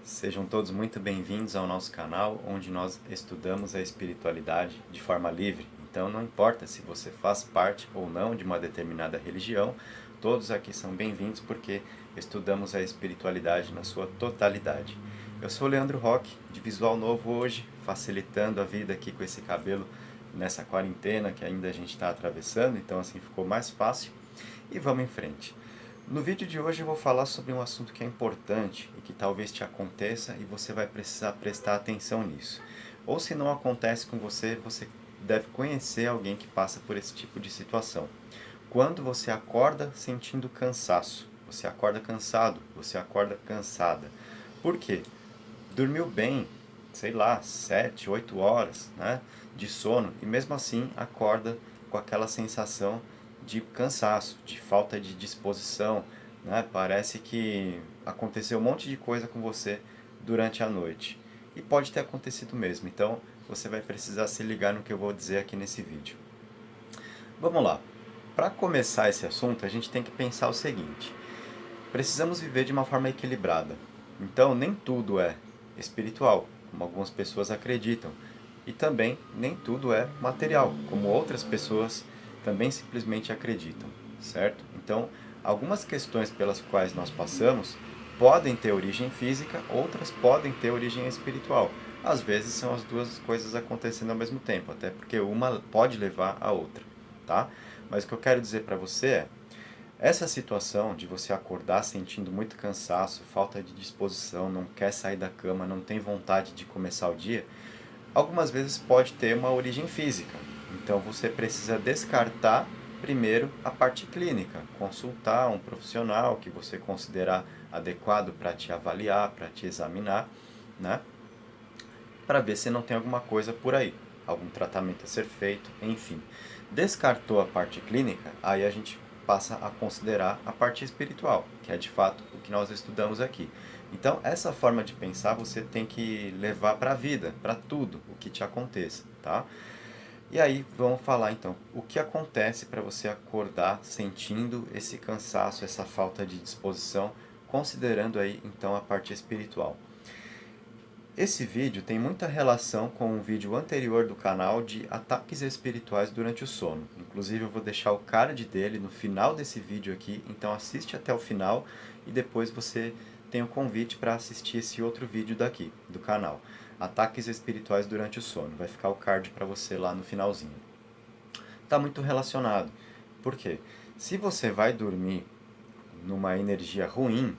Sejam todos muito bem-vindos ao nosso canal, onde nós estudamos a espiritualidade de forma livre. Então não importa se você faz parte ou não de uma determinada religião, todos aqui são bem-vindos porque estudamos a espiritualidade na sua totalidade. Eu sou o Leandro Roque, de visual novo hoje, facilitando a vida aqui com esse cabelo nessa quarentena que ainda a gente está atravessando, então assim ficou mais fácil. E vamos em frente. No vídeo de hoje eu vou falar sobre um assunto que é importante e que talvez te aconteça e você vai precisar prestar atenção nisso. Ou se não acontece com você, você deve conhecer alguém que passa por esse tipo de situação. Quando você acorda sentindo cansaço, você acorda cansado, você acorda cansada. Por quê? Dormiu bem, sei lá, 7, 8 horas, né, de sono e mesmo assim acorda com aquela sensação de cansaço, de falta de disposição, né? Parece que aconteceu um monte de coisa com você durante a noite. E pode ter acontecido mesmo, então você vai precisar se ligar no que eu vou dizer aqui nesse vídeo. Vamos lá. Para começar esse assunto, a gente tem que pensar o seguinte: precisamos viver de uma forma equilibrada. Então, nem tudo é espiritual, como algumas pessoas acreditam, e também nem tudo é material, como outras pessoas também simplesmente acreditam, certo? Então, algumas questões pelas quais nós passamos podem ter origem física, outras podem ter origem espiritual. Às vezes são as duas coisas acontecendo ao mesmo tempo, até porque uma pode levar a outra, tá? Mas o que eu quero dizer para você é: essa situação de você acordar sentindo muito cansaço, falta de disposição, não quer sair da cama, não tem vontade de começar o dia, algumas vezes pode ter uma origem física. Então você precisa descartar primeiro a parte clínica, consultar um profissional que você considerar adequado para te avaliar, para te examinar, né? Para ver se não tem alguma coisa por aí, algum tratamento a ser feito, enfim. Descartou a parte clínica, aí a gente passa a considerar a parte espiritual, que é de fato o que nós estudamos aqui. Então, essa forma de pensar você tem que levar para a vida, para tudo o que te aconteça, tá? E aí, vamos falar então, o que acontece para você acordar sentindo esse cansaço, essa falta de disposição, considerando aí então a parte espiritual. Esse vídeo tem muita relação com um vídeo anterior do canal de ataques espirituais durante o sono. Inclusive eu vou deixar o card dele no final desse vídeo aqui, então assiste até o final e depois você tem o convite para assistir esse outro vídeo daqui, do canal. Ataques espirituais durante o sono. Vai ficar o card para você lá no finalzinho. Está muito relacionado. Por quê? Se você vai dormir numa energia ruim,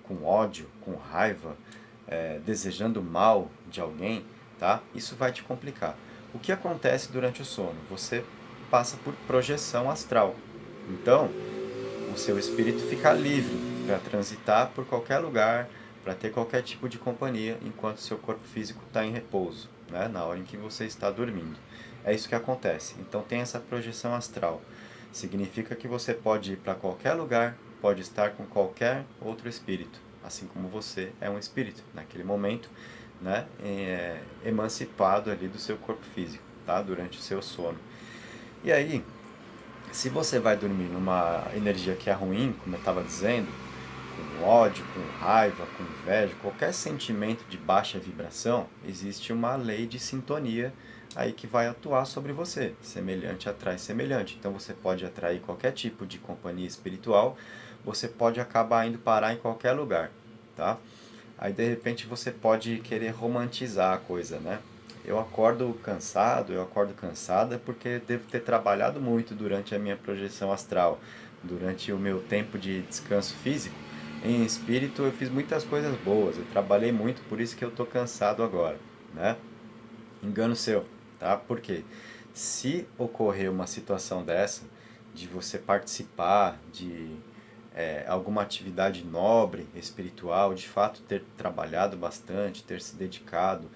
com ódio, com raiva, desejando mal de alguém, tá? Isso vai te complicar. O que acontece durante o sono? Você passa por projeção astral. Então, o seu espírito fica livre para transitar por qualquer lugar, para ter qualquer tipo de companhia, enquanto seu corpo físico está em repouso, né? Na hora em que você está dormindo. É isso que acontece. Então tem essa projeção astral. Significa que você pode ir para qualquer lugar, pode estar com qualquer outro espírito, assim como você é um espírito naquele momento, né? Emancipado ali do seu corpo físico, tá? Durante o seu sono. E aí, se você vai dormir numa energia que é ruim, como eu estava dizendo, com ódio, com raiva, com inveja, qualquer sentimento de baixa vibração, existe uma lei de sintonia aí que vai atuar sobre você. Semelhante atrai semelhante. Então você pode atrair qualquer tipo de companhia espiritual, você pode acabar indo parar em qualquer lugar, tá? Aí de repente você pode querer romantizar a coisa, né? Eu acordo cansado, eu acordo cansada porque devo ter trabalhado muito durante a minha projeção astral, durante o meu tempo de descanso físico. Em espírito eu fiz muitas coisas boas, eu trabalhei muito, por isso que eu estou cansado agora, né? Engano seu, tá? Por quê? Se ocorrer uma situação dessa, de você participar de alguma atividade nobre, espiritual, de fato ter trabalhado bastante, ter se dedicado,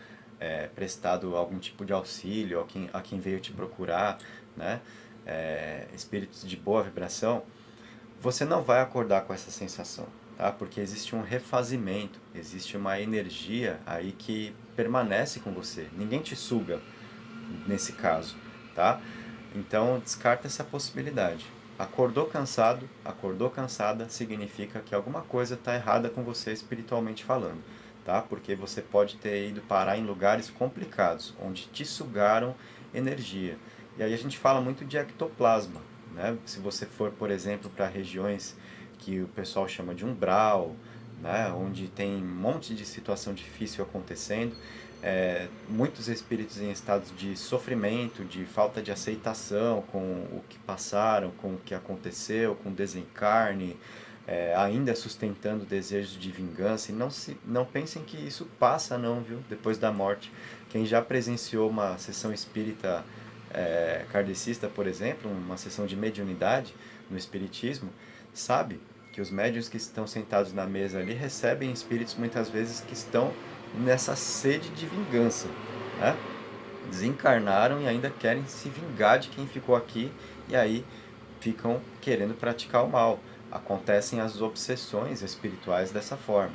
prestado algum tipo de auxílio a quem veio te procurar, né? Espíritos de boa vibração, você não vai acordar com essa sensação, tá? Porque existe um refazimento, existe uma energia aí que permanece com você. Ninguém te suga nesse caso, tá? Então descarta essa possibilidade. acordou cansada, significa que alguma coisa está errada com você espiritualmente falando, tá? Porque você pode ter ido parar em lugares complicados, onde te sugaram energia. E aí a gente fala muito de ectoplasma, né? Se você for, por exemplo, para regiões que o pessoal chama de umbral, né? Onde tem um monte de situação difícil acontecendo, muitos espíritos em estados de sofrimento, de falta de aceitação com o que passaram, com o que aconteceu, com desencarne, ainda sustentando desejos de vingança. E não pensem que isso passa não, viu? Depois da morte. Quem já presenciou uma sessão espírita kardecista, por exemplo, uma sessão de mediunidade no espiritismo, sabe que os médiuns que estão sentados na mesa ali recebem espíritos muitas vezes que estão nessa sede de vingança, né? Desencarnaram e ainda querem se vingar de quem ficou aqui e aí ficam querendo praticar o mal. Acontecem as obsessões espirituais dessa forma.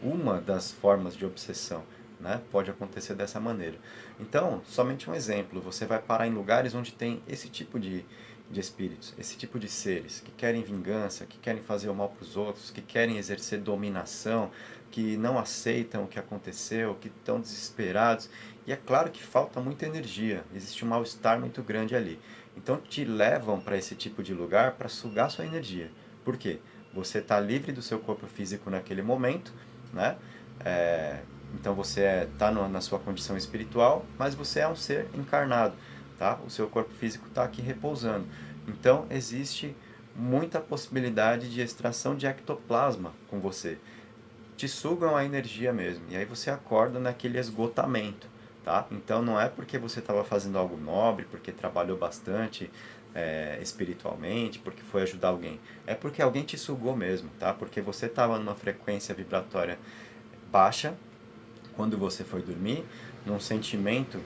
Uma das formas de obsessão, né? Pode acontecer dessa maneira. Então, somente um exemplo, você vai parar em lugares onde tem esse tipo de espíritos, esse tipo de seres que querem vingança, que querem fazer o mal para os outros, que querem exercer dominação, que não aceitam o que aconteceu, que estão desesperados. E é claro que falta muita energia, existe um mal-estar muito grande ali. Então te levam para esse tipo de lugar para sugar sua energia. Por quê? Você está livre do seu corpo físico naquele momento, né? Então você está na sua condição espiritual, mas você é um ser encarnado, tá? O seu corpo físico está aqui repousando. Então existe muita possibilidade de extração de ectoplasma com você. Te sugam a energia mesmo. E aí você acorda naquele esgotamento, tá? Então não é porque você estava fazendo algo nobre, porque trabalhou bastante espiritualmente, porque foi ajudar alguém. É porque alguém te sugou mesmo, tá? Porque você estava numa frequência vibratória baixa quando você foi dormir, num sentimento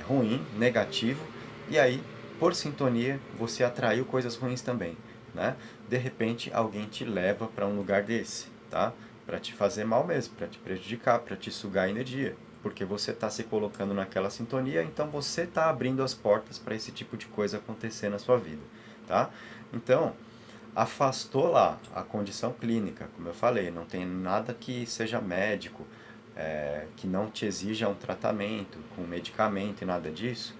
ruim, negativo, e aí, por sintonia, você atraiu coisas ruins também, né? De repente, alguém te leva para um lugar desse, tá? Para te fazer mal mesmo, para te prejudicar, para te sugar energia, porque você está se colocando naquela sintonia, então você está abrindo as portas para esse tipo de coisa acontecer na sua vida, tá? Então, afastou lá a condição clínica, como eu falei, não tem nada que seja médico, que não te exija um tratamento com medicamento e nada disso,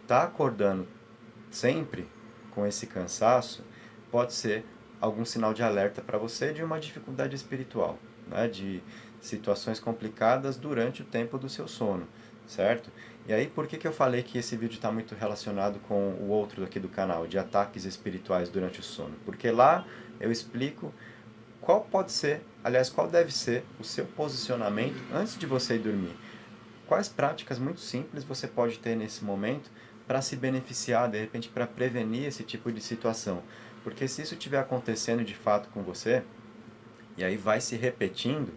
tá acordando sempre com esse cansaço, pode ser algum sinal de alerta para você de uma dificuldade espiritual, né? De situações complicadas durante o tempo do seu sono, certo? E aí, por que eu falei que esse vídeo está muito relacionado com o outro aqui do canal, de ataques espirituais durante o sono? Porque lá eu explico qual pode ser, aliás, qual deve ser o seu posicionamento antes de você ir dormir. Quais práticas muito simples você pode ter nesse momento para se beneficiar, de repente, para prevenir esse tipo de situação? Porque se isso estiver acontecendo de fato com você, e aí vai se repetindo,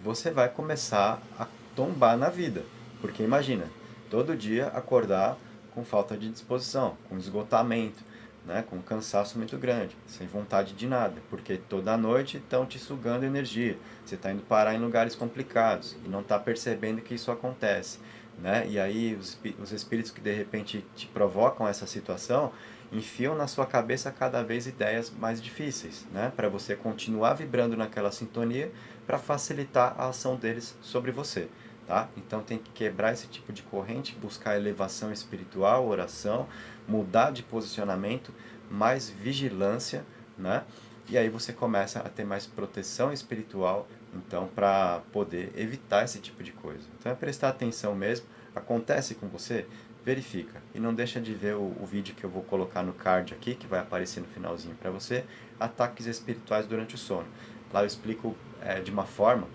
você vai começar a tombar na vida. Porque imagina, todo dia acordar com falta de disposição, com esgotamento, né, com um cansaço muito grande, sem vontade de nada, porque toda noite estão te sugando energia, você está indo parar em lugares complicados e não está percebendo que isso acontece, né? E aí os espíritos que de repente te provocam essa situação enfiam na sua cabeça cada vez ideias mais difíceis, né? Para você continuar vibrando naquela sintonia para facilitar a ação deles sobre você. Tá? Então tem que quebrar esse tipo de corrente, buscar elevação espiritual, oração, mudar de posicionamento, mais vigilância, né? E aí você começa a ter mais proteção espiritual, então, para poder evitar esse tipo de coisa. Então é prestar atenção mesmo. Acontece com você? Verifica. E não deixa de ver o vídeo que eu vou colocar no card aqui, que vai aparecer no finalzinho para você, ataques espirituais durante o sono. Lá eu explico de uma forma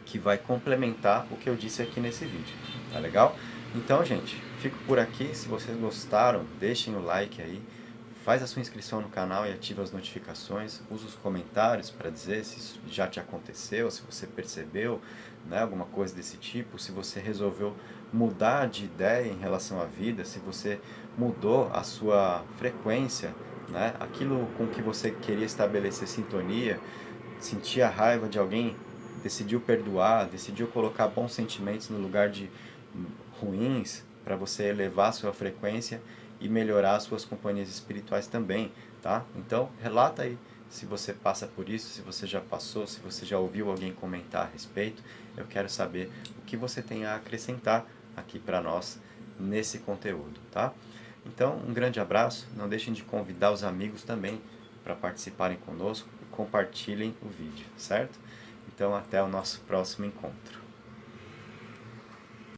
que vai complementar o que eu disse aqui nesse vídeo, tá legal? Então, gente, fico por aqui. Se vocês gostaram, deixem o like aí, faz a sua inscrição no canal e ativa as notificações, usa os comentários para dizer se isso já te aconteceu, se você percebeu, né, alguma coisa desse tipo, se você resolveu mudar de ideia em relação à vida, se você mudou a sua frequência, né, aquilo com que você queria estabelecer sintonia, sentia raiva de alguém, decidiu perdoar, decidiu colocar bons sentimentos no lugar de ruins, para você elevar a sua frequência e melhorar as suas companhias espirituais também, tá? Então, relata aí se você passa por isso, se você já passou, se você já ouviu alguém comentar a respeito. Eu quero saber o que você tem a acrescentar aqui para nós nesse conteúdo, tá? Então, um grande abraço, não deixem de convidar os amigos também para participarem conosco e compartilhem o vídeo, certo? Então, até o nosso próximo encontro.